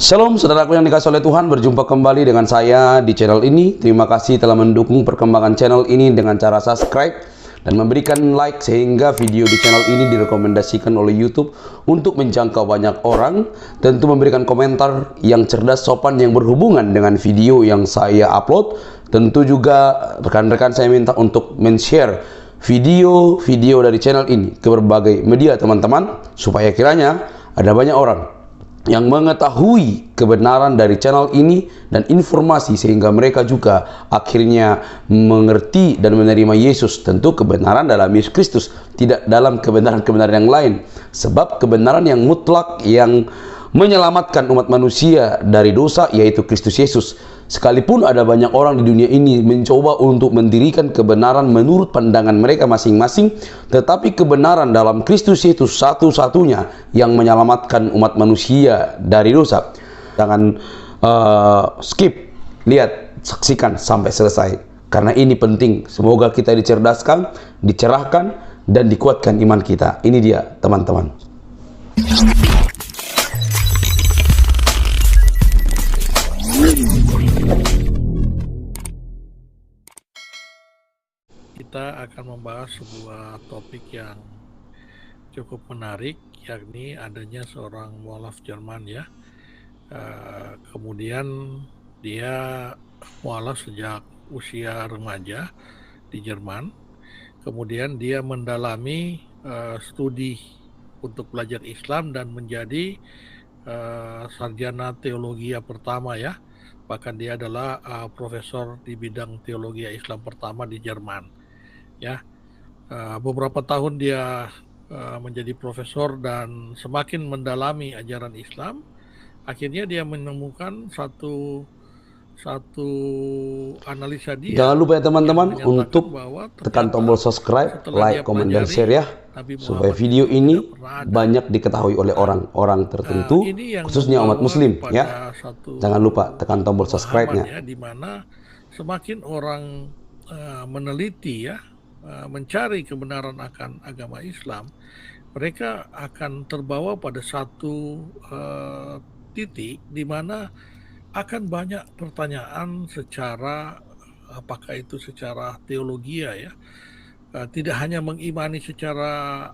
Shalom saudaraku yang dikasihi oleh Tuhan, berjumpa kembali dengan saya di channel ini. Terima kasih telah mendukung perkembangan channel ini dengan cara subscribe dan memberikan like sehingga video di channel ini direkomendasikan oleh YouTube untuk menjangkau banyak orang. Tentu memberikan komentar yang cerdas, sopan, yang berhubungan dengan video yang saya upload. Tentu juga rekan-rekan saya minta untuk men-share video-video dari channel ini ke berbagai media teman-teman, supaya kiranya ada banyak orang yang mengetahui kebenaran dari channel ini dan informasi, sehingga mereka juga akhirnya mengerti dan menerima Yesus. Tentu kebenaran dalam Yesus Kristus, tidak dalam kebenaran-kebenaran yang lain. Sebab kebenaran yang mutlak yang menyelamatkan umat manusia dari dosa yaitu Kristus Yesus. Sekalipun ada banyak orang di dunia ini mencoba untuk mendirikan kebenaran menurut pandangan mereka masing-masing, tetapi kebenaran dalam Kristus Yesus satu-satunya yang menyelamatkan umat manusia dari dosa. Jangan skip, lihat, saksikan sampai selesai, karena ini penting. Semoga kita dicerdaskan, dicerahkan, dan dikuatkan iman kita. Ini dia teman-teman. Kita akan membahas sebuah topik yang cukup menarik, yakni adanya seorang mualaf Jerman ya. Kemudian dia mualaf sejak usia remaja di Jerman. Kemudian dia mendalami studi untuk belajar Islam dan menjadi sarjana teologi pertama ya. Bahkan dia adalah profesor di bidang teologi Islam pertama di Jerman. Ya, beberapa tahun dia menjadi profesor dan semakin mendalami ajaran Islam, akhirnya dia menemukan satu analisa dia. Jangan lupa ya teman-teman untuk tekan tombol subscribe, like, komen, dan share ya, supaya video ini banyak diketahui oleh orang-orang tertentu, khususnya umat muslim ya. Jangan lupa tekan tombol subscribe-nya. Di mana semakin orang meneliti ya, mencari kebenaran akan agama Islam, mereka akan terbawa pada satu titik di mana akan banyak pertanyaan secara, apakah itu secara teologi ya, tidak hanya mengimani secara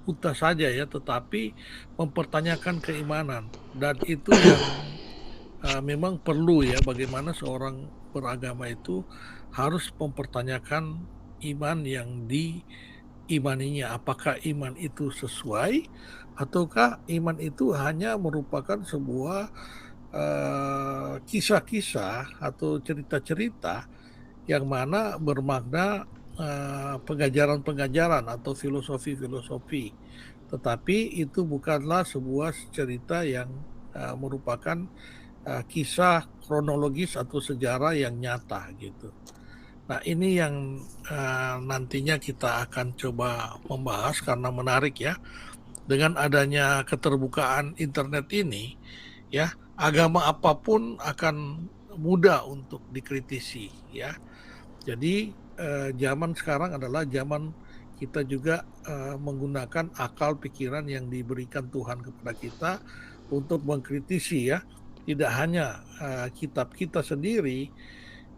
buta saja ya, tetapi mempertanyakan keimanan. Dan itu yang memang perlu ya, bagaimana seorang beragama itu harus mempertanyakan iman yang diimaninya. Apakah iman itu sesuai, ataukah iman itu hanya merupakan sebuah kisah-kisah atau cerita-cerita yang mana bermakna pengajaran-pengajaran atau filosofi-filosofi, tetapi itu bukanlah sebuah cerita yang merupakan kisah kronologis atau sejarah yang nyata gitu. Nah, ini yang nantinya kita akan coba membahas karena menarik ya. Dengan adanya keterbukaan internet ini ya, agama apapun akan mudah untuk dikritisi ya. Jadi zaman sekarang adalah zaman kita juga menggunakan akal pikiran yang diberikan Tuhan kepada kita untuk mengkritisi ya. Tidak hanya kitab kita sendiri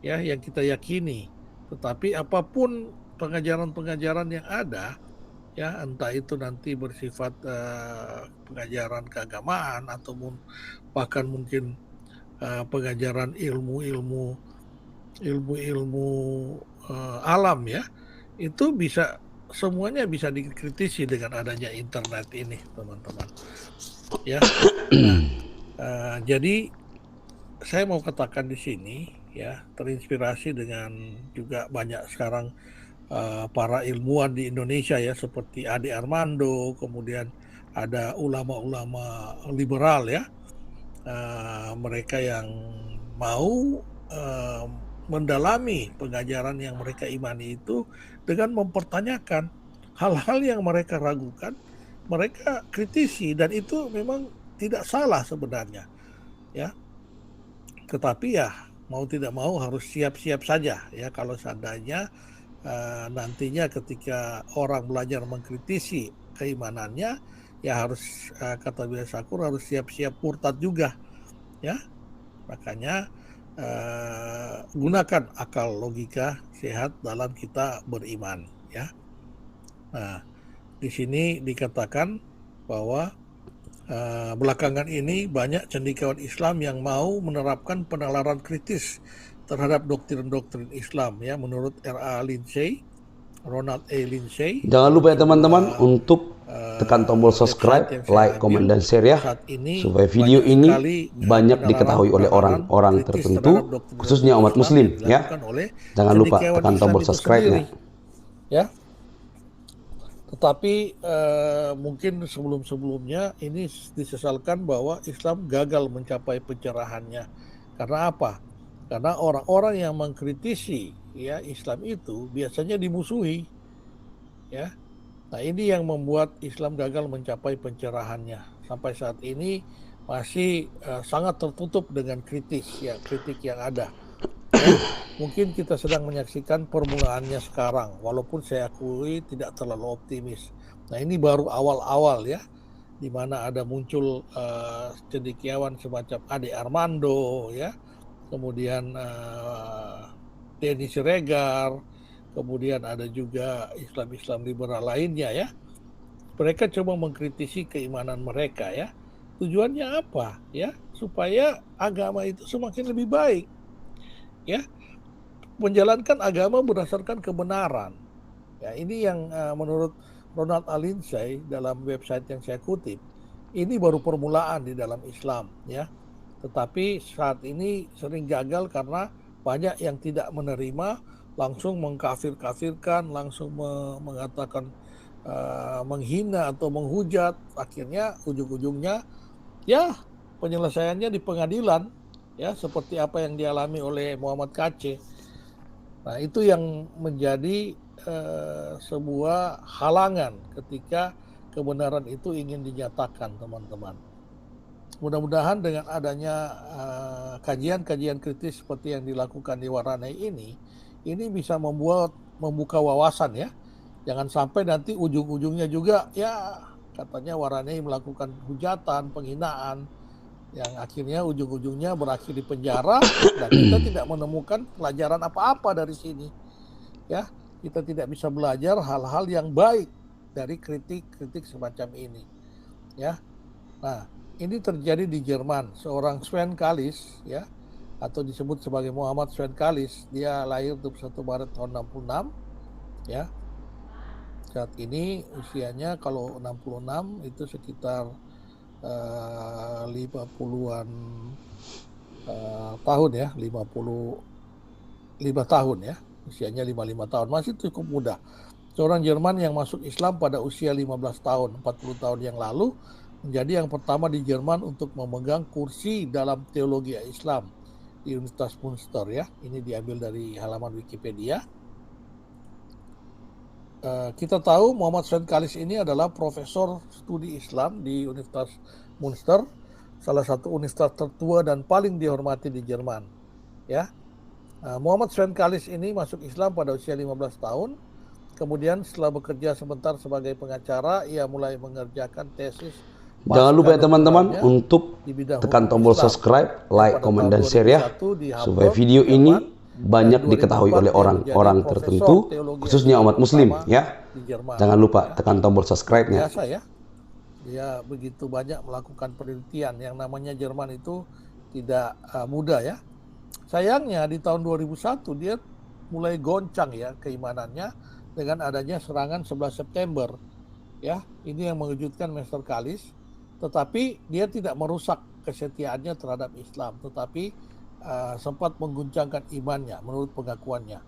ya yang kita yakini, tetapi apapun pengajaran-pengajaran yang ada ya, entah itu nanti bersifat pengajaran keagamaan ataupun bahkan mungkin pengajaran ilmu-ilmu alam ya, itu bisa semuanya bisa dikritisi dengan adanya internet ini teman-teman ya. Jadi saya mau katakan di sini ya, terinspirasi dengan juga banyak sekarang para ilmuwan di Indonesia ya, seperti Ade Armando, kemudian ada ulama-ulama liberal ya, mereka yang mau mendalami pengajaran yang mereka imani itu dengan mempertanyakan hal-hal yang mereka ragukan, mereka kritisi, dan itu memang tidak salah sebenarnya ya, tetapi ya mau tidak mau harus siap-siap saja ya, kalau seandainya nantinya ketika orang belajar mengkritisi keimanannya ya harus, kata Buya Syakur, harus siap-siap murtad juga ya. Makanya gunakan akal logika sehat dalam kita beriman, ya. Nah, di sini dikatakan bahwa belakangan ini banyak cendekiawan Islam yang mau menerapkan penalaran kritis terhadap doktrin-doktrin Islam, ya, menurut Ronald A. Lindsay. Jangan lupa ya teman-teman sebuah, untuk tekan tombol subscribe, website yang saya like, komen, ambil. dan share ya, Saat ini supaya video banyak ini sekali banyak diketahui oleh orang-orang kritis tertentu, terhadap doktrin-doktrin khususnya umat Islam muslim yang ya. dilakukan oleh Jangan lupa cendekiawan tekan Islam tombol itu subscribe-nya. sendiri, ya. Tetapi mungkin sebelum-sebelumnya ini disesalkan bahwa Islam gagal mencapai pencerahannya. Karena apa? Karena orang-orang yang mengkritisi, ya, Islam itu biasanya dimusuhi, ya. Nah, ini yang membuat Islam gagal mencapai pencerahannya. Sampai saat ini masih sangat tertutup dengan kritik yang ada. Ya, mungkin kita sedang menyaksikan permulaannya sekarang, walaupun saya akui tidak terlalu optimis. Nah, ini baru awal-awal, ya, di mana ada muncul cendekiawan semacam Ade Armando, ya, kemudian Denny Siregar, kemudian ada juga Islam-Islam liberal lainnya, ya. Mereka coba mengkritisi keimanan mereka, ya. Tujuannya apa? Ya, supaya agama itu semakin lebih baik, ya, menjalankan agama berdasarkan kebenaran. Ya, ini yang menurut Ronald A. Lindsay dalam website yang saya kutip, ini baru permulaan di dalam Islam, ya. Tetapi saat ini sering gagal karena banyak yang tidak menerima, langsung mengkafir-kafirkan, langsung mengatakan menghina atau menghujat. Akhirnya ujung-ujungnya, ya, penyelesaiannya di pengadilan, ya, seperti apa yang dialami oleh Muhammad Kc. Nah, itu yang menjadi sebuah halangan ketika kebenaran itu ingin dinyatakan, teman-teman. Mudah-mudahan dengan adanya kajian-kajian kritis seperti yang dilakukan di Waranai ini bisa membuka wawasan, ya. Jangan sampai nanti ujung-ujungnya juga, ya, katanya Waranai melakukan hujatan, penghinaan, yang akhirnya ujung-ujungnya berakhir di penjara dan kita tidak menemukan pelajaran apa-apa dari sini, ya. Kita tidak bisa belajar hal-hal yang baik dari kritik-kritik semacam ini, ya. Nah, ini terjadi di Jerman. Seorang Sven Kalis, ya, atau disebut sebagai Muhammad Sven Kalis, dia lahir 21 Maret tahun 66, ya. Saat ini usianya kalau 66 itu sekitar 50-an tahun, ya, 55 tahun, ya, usianya 55 tahun, masih cukup muda. Seorang Jerman yang masuk Islam pada usia 15 tahun, 40 tahun yang lalu, menjadi yang pertama di Jerman untuk memegang kursi dalam teologi Islam di Universitas Münster, ya. Ini diambil dari halaman Wikipedia. Kita tahu Muhammad Sven Kalis ini adalah profesor studi Islam di Universitas Münster, salah satu universitas tertua dan paling dihormati di Jerman, ya. Muhammad Sven Kalis ini masuk Islam pada usia 15 tahun. Kemudian setelah bekerja sebentar sebagai pengacara, ia mulai mengerjakan tesis. Jangan lupa ya teman-teman untuk tekan tombol subscribe, like, komen, dan share ya, supaya video ini banyak diketahui oleh orang-orang tertentu, khususnya umat muslim, ya. Jangan lupa tekan tombol subscribe-nya. Biasa, ya. Dia begitu banyak melakukan penelitian. Yang namanya Jerman itu tidak mudah, ya. Sayangnya di tahun 2001 dia mulai goncang, ya, keimanannya dengan adanya serangan 11 September. Ya, ini yang mengejutkan Mr. Kalis. Tetapi dia tidak merusak kesetiaannya terhadap Islam, tetapi sempat mengguncangkan imannya menurut pengakuannya.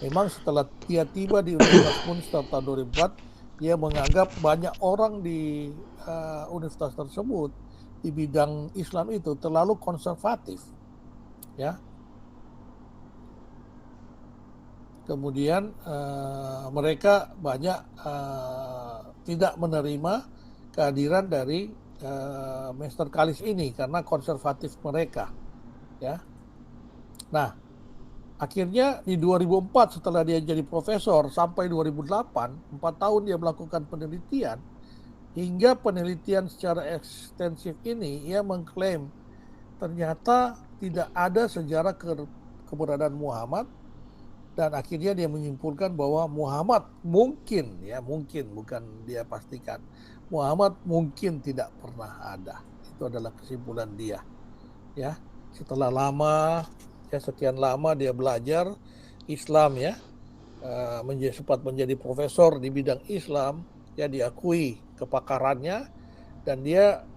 Memang setelah dia tiba di Universitas Münster tahun 2004, dia menganggap banyak orang di universitas tersebut di bidang Islam itu terlalu konservatif, ya. Kemudian mereka banyak tidak menerima kehadiran dari Mr. Kalis ini karena konservatif mereka, ya. Nah, akhirnya di 2004 setelah dia jadi profesor sampai 2008, 4 tahun dia melakukan penelitian. Hingga penelitian secara ekstensif ini ia mengklaim ternyata tidak ada sejarah keberadaan Muhammad, dan akhirnya dia menyimpulkan bahwa Muhammad mungkin, ya mungkin, bukan dia pastikan, Muhammad mungkin tidak pernah ada. Itu adalah kesimpulan dia. Ya, setelah lama, ya sekian lama dia belajar Islam, ya, sempat menjadi profesor di bidang Islam, ya diakui kepakarannya, dan dia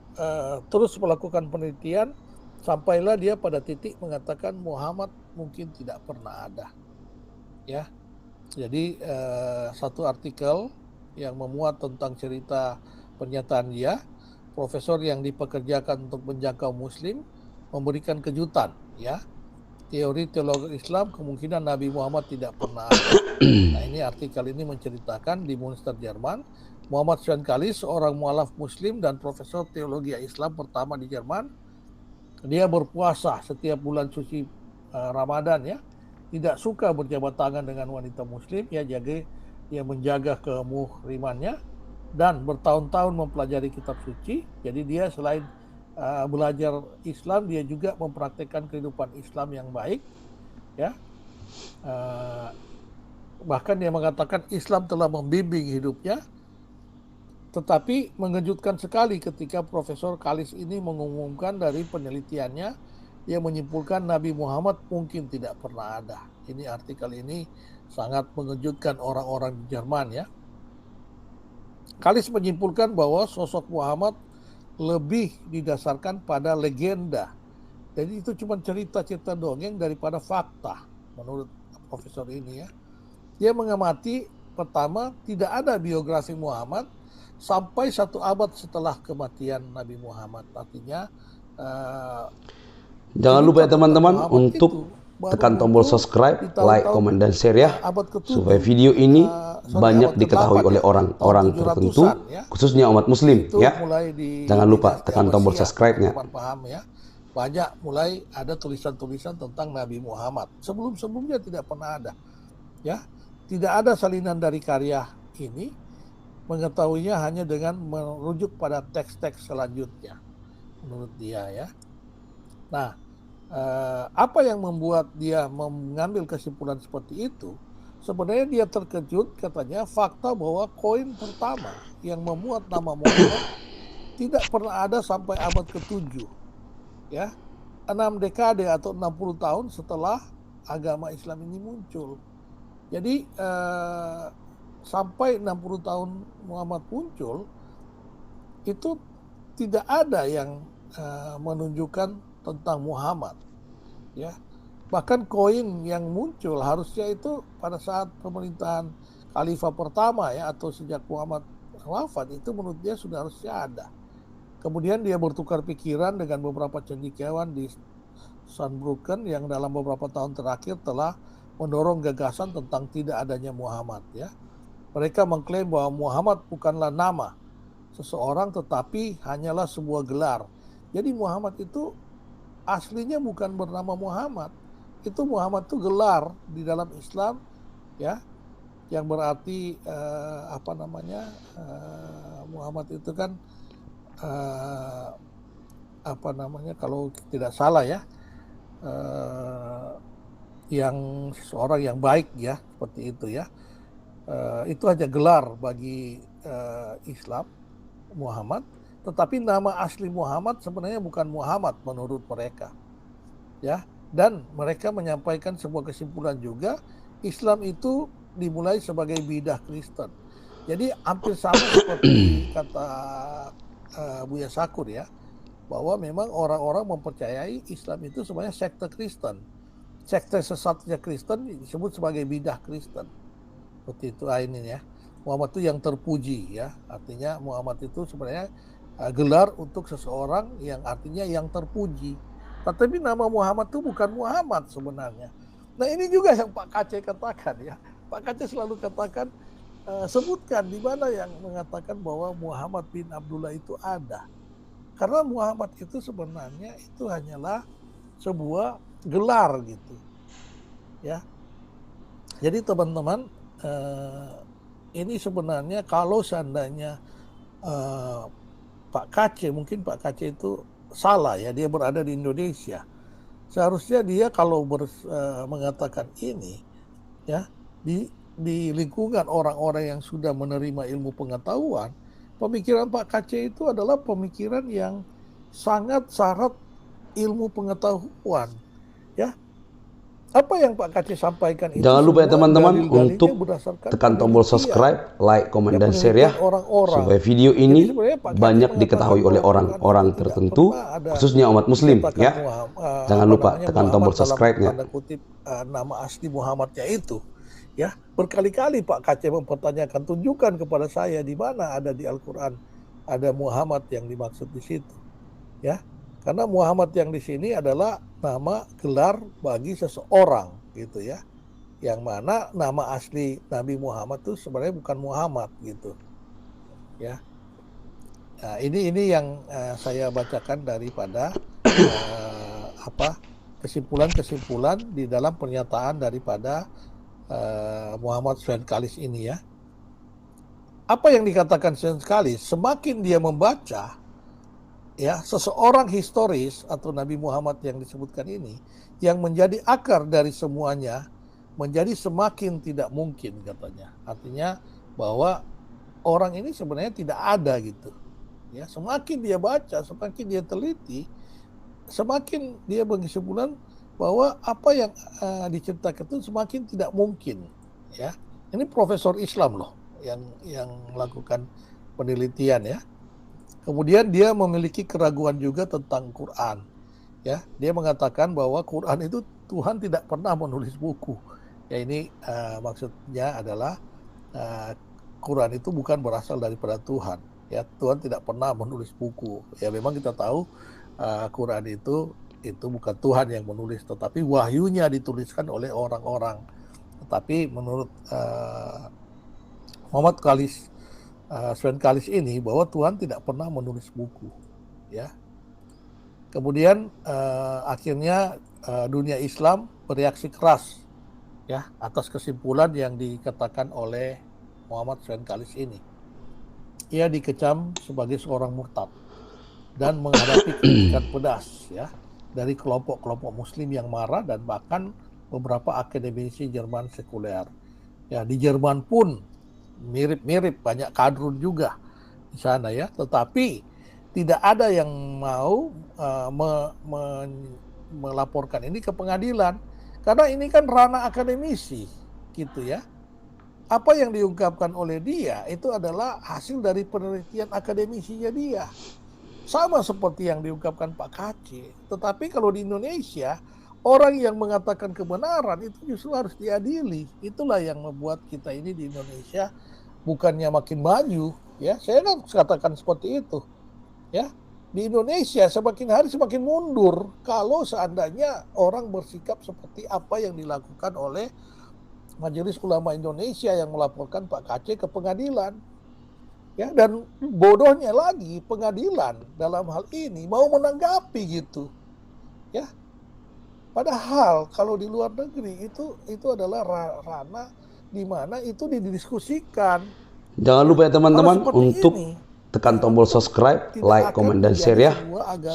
terus melakukan penelitian sampailah dia pada titik mengatakan Muhammad mungkin tidak pernah ada. Ya, jadi satu artikel yang memuat tentang cerita pernyataan dia, profesor yang dipekerjakan untuk menjangkau Muslim memberikan kejutan, ya, teori teologi Islam kemungkinan Nabi Muhammad tidak pernah ada. Nah, ini artikel ini menceritakan di Münster, Jerman, Muhammad Schwenkali, seorang mualaf Muslim dan profesor teologi Islam pertama di Jerman, dia berpuasa setiap bulan suci Ramadan, ya, tidak suka berjabat tangan dengan wanita Muslim, ya, dia menjaga kemuhrimannya dan bertahun-tahun mempelajari kitab suci. Jadi dia selain belajar Islam, dia juga mempraktikkan kehidupan Islam yang baik, ya. Bahkan dia mengatakan Islam telah membimbing hidupnya. Tetapi mengejutkan sekali ketika Profesor Kalis ini mengumumkan dari penelitiannya, dia menyimpulkan Nabi Muhammad mungkin tidak pernah ada. Ini artikel ini sangat mengejutkan orang-orang di Jerman, ya. Kalis menyimpulkan bahwa sosok Muhammad lebih didasarkan pada legenda. Jadi itu cuma cerita-cerita dongeng daripada fakta menurut profesor ini, ya. Dia mengamati pertama tidak ada biografi Muhammad sampai 1 abad setelah kematian Nabi Muhammad. Artinya jangan lupa ya teman-teman untuk tekan tombol subscribe, like, komen, dan share ya, supaya video ini banyak diketahui oleh orang-orang tertentu, khususnya umat Muslim, ya. Jangan lupa tekan tombol subscribe-nya. Ya. Banyak mulai ada tulisan-tulisan tentang Nabi Muhammad. Sebelum-sebelumnya tidak pernah ada, ya. Tidak ada salinan dari karya ini. Mengetahuinya hanya dengan merujuk pada teks-teks selanjutnya, menurut dia, ya. Nah, apa yang membuat dia mengambil kesimpulan seperti itu? Sebenarnya dia terkejut, katanya, fakta bahwa koin pertama yang memuat nama Muhammad tidak pernah ada sampai abad ke-7, ya, 6 dekade atau 60 tahun setelah agama Islam ini muncul. Jadi sampai 60 tahun Muhammad muncul, itu tidak ada yang menunjukkan tentang Muhammad, ya. Bahkan koin yang muncul harusnya itu pada saat pemerintahan Khalifah pertama, ya, atau sejak Muhammad wafat, itu menurut dia sudah harusnya ada. Kemudian dia bertukar pikiran dengan beberapa cendekiawan di Saarbrücken yang dalam beberapa tahun terakhir telah mendorong gagasan tentang tidak adanya Muhammad, ya. Mereka mengklaim bahwa Muhammad bukanlah nama seseorang tetapi hanyalah sebuah gelar. Jadi Muhammad itu aslinya bukan bernama Muhammad. Itu Muhammad itu gelar di dalam Islam, ya, yang berarti Muhammad itu kan kalau tidak salah, ya, yang seorang yang baik, ya, seperti itu, ya. Itu hanya gelar bagi Islam, Muhammad. Tetapi nama asli Muhammad sebenarnya bukan Muhammad menurut mereka, ya. Dan mereka menyampaikan sebuah kesimpulan juga, Islam itu dimulai sebagai bidah Kristen. Jadi hampir sama seperti kata Buya Syakur, ya, bahwa memang orang-orang mempercayai Islam itu sebenarnya sekte Kristen. Sekte sesatnya Kristen disebut sebagai bidah Kristen. Seperti itu ini, ya. Muhammad itu yang terpuji, ya. Artinya Muhammad itu sebenarnya gelar untuk seseorang yang artinya yang terpuji. Tetapi nama Muhammad itu bukan Muhammad sebenarnya. Nah, ini juga yang Pak Kace katakan, ya. Pak Kace selalu katakan, sebutkan di mana yang mengatakan bahwa Muhammad bin Abdullah itu ada. Karena Muhammad itu sebenarnya itu hanyalah sebuah gelar, gitu, ya. Jadi teman-teman, ini sebenarnya kalau seandainya Pak Kace, mungkin Pak Kace itu salah ya, dia berada di Indonesia. Seharusnya dia kalau mengatakan ini ya di lingkungan orang-orang yang sudah menerima ilmu pengetahuan, pemikiran Pak KC itu adalah pemikiran yang sangat syarat ilmu pengetahuan ya. Apa yang Pak KC sampaikan itu Jangan lupa ya semua teman-teman dalil-dalilnya untuk berdasarkan tekan tombol penelitian. subscribe, like, komen, dan share penelitian ya, orang-orang. supaya video Jadi ini sebenarnya Pak KC banyak mengatakan diketahui oleh bahwa Quran orang-orang itu tidak tertentu, pernah ada khususnya umat muslim dikatakan ya. Jangan lupa tekan Muhammad tombol dalam subscribe-nya. tanda kutip nama asli Muhammadnya itu. Ya, berkali-kali Pak KC mempertanyakan, tunjukkan kepada saya di mana ada di Al-Quran ada Muhammad yang dimaksud di situ. Ya, karena Muhammad yang di sini adalah nama gelar bagi seseorang gitu ya. Yang mana nama asli Nabi Muhammad itu sebenarnya bukan Muhammad gitu. Ya. Nah, ini yang saya bacakan daripada kesimpulan-kesimpulan di dalam pernyataan daripada Muhammad Sven Kalis ini ya. Apa yang dikatakan Sven Kalis, semakin dia membaca ya seseorang historis atau Nabi Muhammad yang disebutkan ini yang menjadi akar dari semuanya menjadi semakin tidak mungkin katanya. Artinya bahwa orang ini sebenarnya tidak ada gitu. Ya, semakin dia baca, semakin dia teliti, semakin dia berkesimpulan bahwa apa yang diceritakan itu semakin tidak mungkin. Ya, ini profesor Islam loh yang melakukan penelitian ya. Kemudian dia memiliki keraguan juga tentang Quran. Ya, dia mengatakan bahwa Quran itu Tuhan tidak pernah menulis buku. Ya ini maksudnya adalah Quran itu bukan berasal daripada Tuhan. Ya, Tuhan tidak pernah menulis buku. Ya memang kita tahu Quran itu bukan Tuhan yang menulis, tetapi wahyunya dituliskan oleh orang-orang. Tetapi menurut Muhammad Kalis, Sven Kalis ini bahwa Tuhan tidak pernah menulis buku. Ya. Kemudian akhirnya dunia Islam bereaksi keras ya atas kesimpulan yang dikatakan oleh Muhammad Sven Kalis ini. Ia dikecam sebagai seorang murtad dan menghadapi kritikan pedas ya dari kelompok-kelompok muslim yang marah dan bahkan beberapa akademisi Jerman sekuler. Ya, di Jerman pun mirip-mirip, banyak kadrun juga di sana ya, tetapi tidak ada yang mau melaporkan ini ke pengadilan karena ini kan ranah akademisi gitu ya. Apa yang diungkapkan oleh dia itu adalah hasil dari penelitian akademisinya dia. Sama seperti yang diungkapkan Pak KC. Tetapi kalau di Indonesia, orang yang mengatakan kebenaran itu justru harus diadili. Itulah yang membuat kita ini di Indonesia bukannya makin maju. Ya, saya kan katakan seperti itu. Ya, di Indonesia semakin hari semakin mundur kalau seandainya orang bersikap seperti apa yang dilakukan oleh Majelis Ulama Indonesia yang melaporkan Pak KC ke pengadilan. Ya, dan bodohnya lagi pengadilan dalam hal ini mau menanggapi gitu. Ya. Padahal kalau di luar negeri itu adalah ranah di mana itu didiskusikan. Jangan lupa ya teman-teman untuk ini, tekan tombol subscribe, like, komen, dan share ya,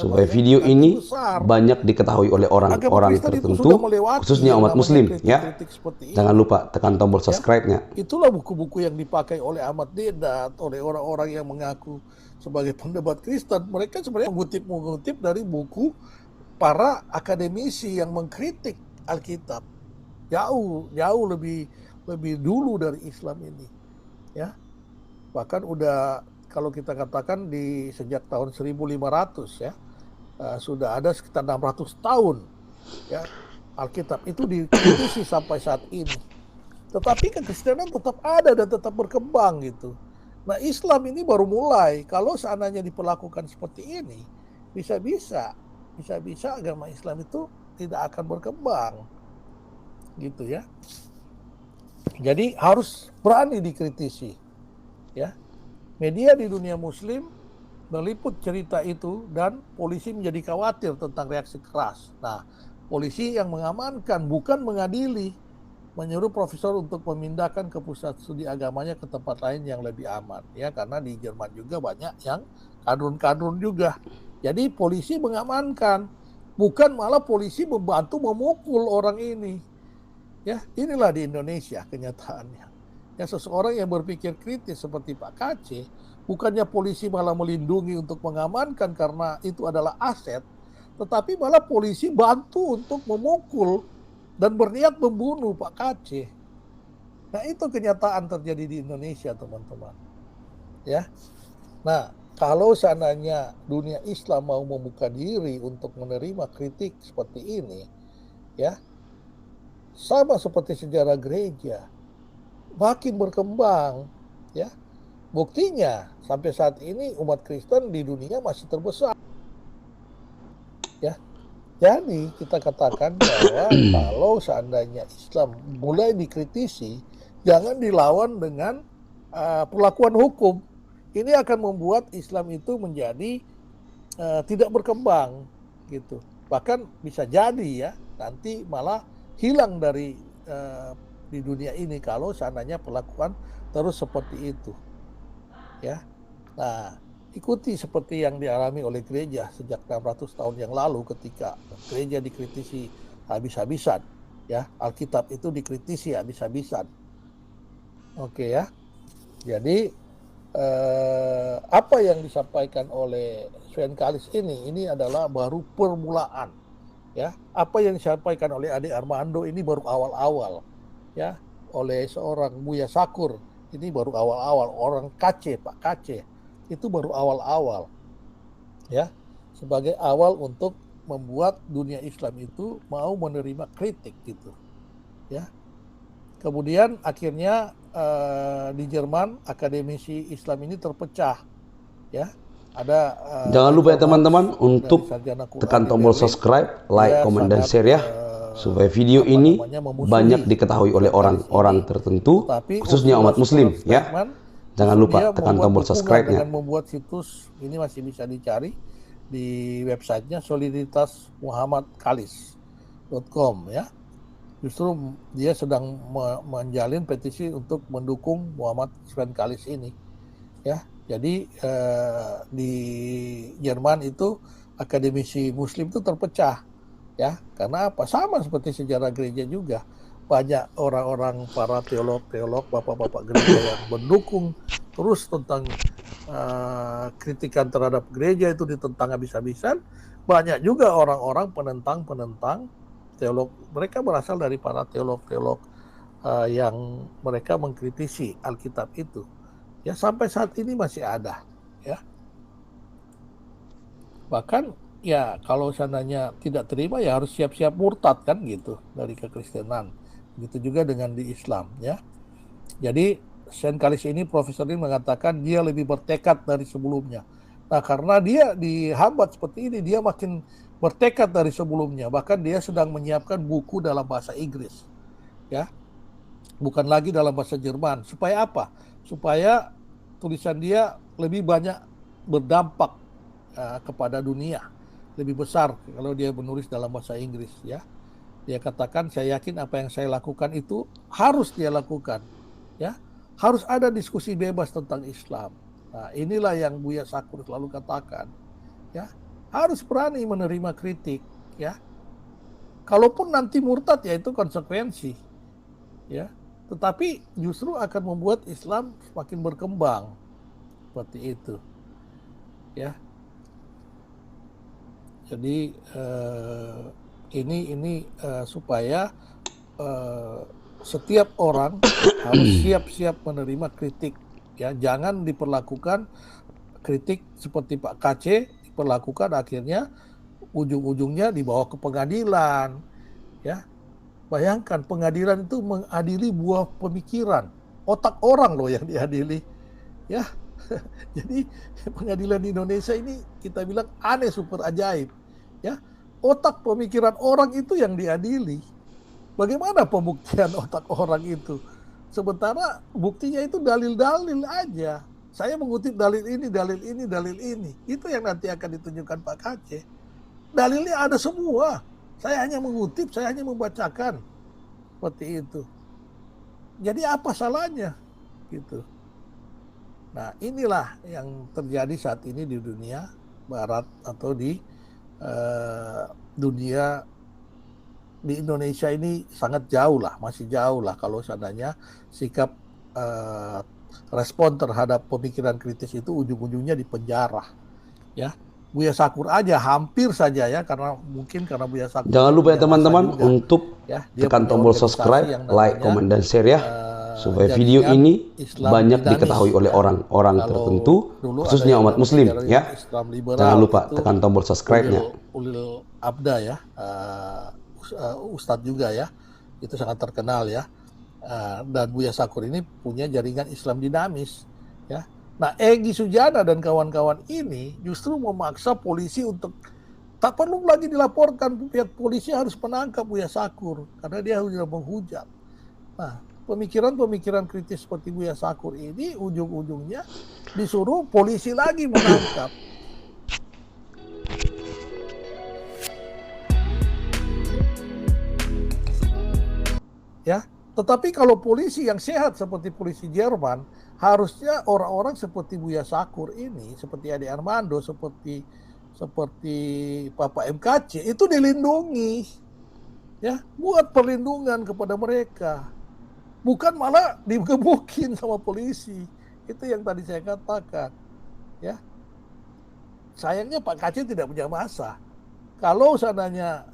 supaya video ini banyak diketahui oleh orang-orang tertentu, khususnya umat muslim ya. Jangan lupa tekan tombol subscribe-nya. Itulah buku-buku yang dipakai oleh Ahmad Deedat, oleh orang-orang yang mengaku sebagai pendebat Kristen. Mereka sebenarnya mengutip dari buku para akademisi yang mengkritik Alkitab. Jauh lebih dulu dari Islam ini. Ya. Bahkan udah kalau kita katakan di sejak tahun 1500 ya sudah ada sekitar 600 tahun ya Alkitab itu dikritisi sampai saat ini. Tetapi kekristenan tetap ada dan tetap berkembang gitu. Nah, Islam ini baru mulai. Kalau seandainya diperlakukan seperti ini, bisa-bisa agama Islam itu tidak akan berkembang. Gitu ya. Jadi harus berani dikritisi. Ya. Media di dunia muslim meliput cerita itu dan polisi menjadi khawatir tentang reaksi keras. Nah, polisi yang mengamankan bukan mengadili, menyuruh profesor untuk memindahkan ke pusat studi agamanya ke tempat lain yang lebih aman. Ya, karena di Jerman juga banyak yang kadrun-kadrun juga Jadi polisi mengamankan, bukan malah polisi membantu memukul orang ini. Ya, inilah di Indonesia kenyataannya. Ya, seseorang yang berpikir kritis seperti Pak Kc, bukannya polisi malah melindungi untuk mengamankan karena itu adalah aset, tetapi malah polisi bantu untuk memukul dan berniat membunuh Pak Kc. Nah, itu kenyataan terjadi di Indonesia, teman-teman. Ya. Nah, kalau seandainya dunia Islam mau membuka diri untuk menerima kritik seperti ini, ya, sama seperti sejarah gereja, makin berkembang, ya. Buktinya sampai saat ini umat Kristen di dunia masih terbesar, ya. Jadi kita katakan bahwa kalau seandainya Islam mulai dikritisi, jangan dilawan dengan perlakuan hukum. Ini akan membuat Islam itu menjadi tidak berkembang, gitu. Bahkan bisa jadi ya nanti malah hilang dari di dunia ini kalau seandainya perlakuan terus seperti itu, ya. Nah, ikuti seperti yang dialami oleh gereja sejak 600 tahun yang lalu ketika gereja dikritisi habis-habisan, ya. Alkitab itu dikritisi habis-habisan. Oke ya. Jadi apa yang disampaikan oleh Sven Kalis ini adalah baru permulaan, ya. Apa yang disampaikan oleh Ade Armando ini baru awal-awal, ya. Oleh seorang Buya Sakur ini baru awal-awal. Orang Kc, Pak Kc itu baru awal-awal, ya. Sebagai awal untuk membuat dunia Islam itu mau menerima kritik, gitu, ya. Kemudian akhirnya di Jerman akademisi Islam ini terpecah, ya. Ada Jangan lupa ya Michael teman-teman Marx untuk dari Sarjana Quran tekan di tombol Berlin. subscribe, like, Dia komen, dan sangat share ya. Supaya video ini memusuhi banyak diketahui oleh Sven Kalis orang-orang ini. tertentu, Tetapi khususnya Ursula umat muslim Spruance ya. Beckman Jangan justru lupa dia tekan membuat tombol dukungan subscribe-nya. dengan membuat situs, ini masih bisa dicari di websitenya soliditasmuhammadkalis.com, ya. Justru dia sedang menjalin petisi untuk mendukung Muhammad Sven Kalis ini, ya. Jadi di Jerman itu akademisi Muslim itu terpecah, ya. Karena apa? Sama seperti sejarah gereja juga, banyak orang-orang para teolog, bapak-bapak gereja yang mendukung terus tentang kritikan terhadap gereja itu ditentang habis-habisan. Banyak juga orang-orang penentang teolog, mereka berasal dari para teolog-teolog yang mereka mengkritisi Alkitab itu, ya. Sampai saat ini masih ada, ya. Bahkan ya kalau seandainya tidak terima ya harus siap-siap murtad kan, gitu, dari kekristenan. Begitu juga dengan di Islam, ya. Jadi Sven Kalis ini, Profesor ini mengatakan dia lebih bertekad dari sebelumnya. Nah, karena dia dihambat seperti ini, dia makin bertekad dari sebelumnya. Bahkan dia sedang menyiapkan buku dalam bahasa Inggris, ya. Bukan lagi dalam bahasa Jerman. Supaya apa? Supaya tulisan dia lebih banyak berdampak kepada dunia, lebih besar kalau dia menulis dalam bahasa Inggris, ya. Dia katakan, saya yakin apa yang saya lakukan itu harus dia lakukan, ya. Harus ada diskusi bebas tentang Islam. Nah, inilah yang Buya Sakur selalu katakan, ya. Harus berani menerima kritik, ya. Kalaupun nanti murtad ya itu konsekuensi, ya. Tetapi justru akan membuat Islam semakin berkembang seperti itu, ya. Jadi ini supaya setiap orang harus siap-siap menerima kritik, ya. Jangan diperlakukan kritik seperti Pak Kc diperlakukan akhirnya ujung-ujungnya dibawa ke pengadilan, ya. Bayangkan pengadilan itu mengadili buah pemikiran, otak orang loh yang diadili, ya. Jadi pengadilan di Indonesia ini kita bilang aneh, super ajaib, ya. Otak pemikiran orang itu yang diadili. Bagaimana pembuktian otak orang itu? Sementara buktinya itu dalil-dalil aja. Saya mengutip dalil ini, dalil ini, dalil ini. Itu yang nanti akan ditunjukkan Pak Kc. Dalilnya ada semua. Saya hanya mengutip, saya hanya membacakan. Seperti itu. Jadi apa salahnya? Gitu. Nah, inilah yang terjadi saat ini di dunia, Barat atau di dunia, di Indonesia ini sangat jauh lah, masih jauh lah kalau seandainya sikap respon terhadap pemikiran kritis itu ujung-ujungnya di penjara, ya. Buya Sakur aja hampir saja ya, karena Buya Sakur Jangan lupa ya punya masa teman-teman juga, untuk ya. Dia tekan punya tombol organisasi subscribe, yang like, namanya komen, dan share ya, supaya video Jaringan ini Islam banyak Dinamis, diketahui oleh ya. orang-orang Kalau tertentu, dulu ada khususnya yang umat namanya muslim Jaringan ya. Islam Liberal, Jangan lupa itu tekan tombol subscribe-nya. Ulil Abda ya, Ustadz juga ya, itu sangat terkenal ya. Dan Buya Sakur ini punya Jaringan Islam Dinamis ya. Nah, Egy Sujana dan kawan-kawan ini justru memaksa polisi untuk tak perlu lagi dilaporkan, pihak polisi harus menangkap Buya Sakur karena dia sudah menghujat. Nah, pemikiran-pemikiran kritis seperti Buya Sakur ini ujung-ujungnya disuruh polisi lagi menangkap. Ya, tetapi kalau polisi yang sehat seperti polisi Jerman, harusnya orang-orang seperti Buya Sakur ini, seperti Ade Armando, seperti Bapak MKC itu dilindungi, ya, buat perlindungan kepada mereka, bukan malah digebukin sama polisi. Itu yang tadi saya katakan, ya. Sayangnya Pak KC tidak punya masa. Kalau seandainya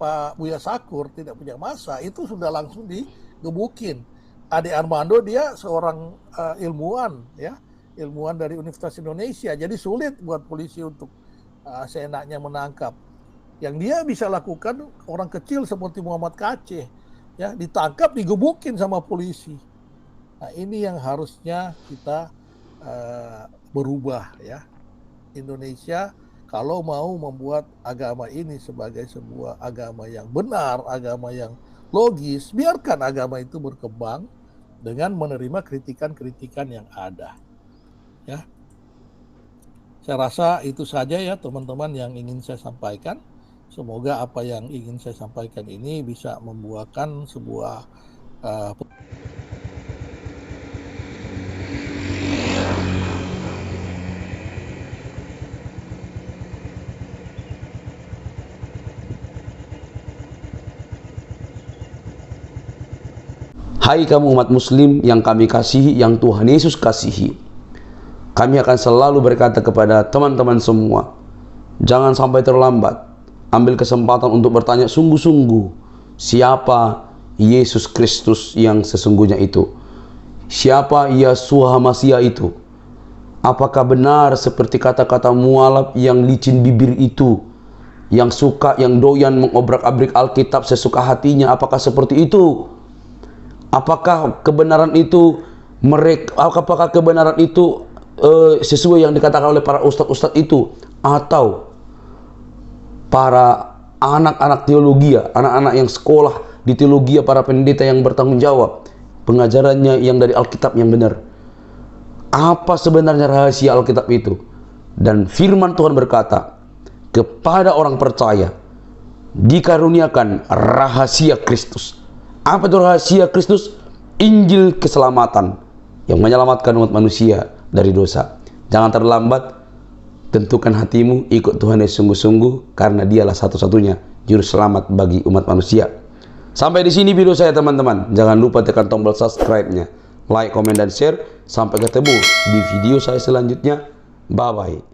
Pak Buya Sakur tidak punya masa, itu sudah langsung digebukin. Ade Armando dia seorang ilmuwan, ya, ilmuwan dari Universitas Indonesia, jadi sulit buat polisi untuk seenaknya menangkap. Yang dia bisa lakukan orang kecil seperti Muhammad Kaceh, ya, ditangkap digebukin sama polisi. Nah, ini yang harusnya kita berubah ya. Indonesia kalau mau membuat agama ini sebagai sebuah agama yang benar, agama yang logis, biarkan agama itu berkembang dengan menerima kritikan-kritikan yang ada. Ya, saya rasa itu saja ya teman-teman yang ingin saya sampaikan. Semoga apa yang ingin saya sampaikan ini bisa membuahkan sebuah Hai kamu umat muslim yang kami kasihi, yang Tuhan Yesus kasihi. Kami akan selalu berkata kepada teman-teman semua, jangan sampai terlambat. Ambil kesempatan untuk bertanya sungguh-sungguh, siapa Yesus Kristus yang sesungguhnya itu? Siapa Yeshua Hamasia itu? Apakah benar seperti kata-kata mualaf yang licin bibir itu, yang suka, yang doyan mengobrak-abrik Alkitab sesuka hatinya? Apakah seperti itu? Apakah kebenaran itu sesuai yang dikatakan oleh para ustadz-ustadz itu, atau para anak-anak teologi, anak-anak yang sekolah di teologi, para pendeta yang bertanggung jawab pengajarannya yang dari Alkitab yang benar? Apa sebenarnya rahasia Alkitab itu? Dan firman Tuhan berkata, kepada orang percaya dikaruniakan rahasia Kristus. Apa itu rahasia Kristus? Injil keselamatan yang menyelamatkan umat manusia dari dosa. Jangan terlambat, tentukan hatimu, ikut Tuhan Yesus sungguh-sungguh, karena dialah satu-satunya juru selamat bagi umat manusia. Sampai di sini video saya teman-teman. Jangan lupa tekan tombol subscribe-nya, like, komen, dan share. Sampai ketemu di video saya selanjutnya. Bye-bye.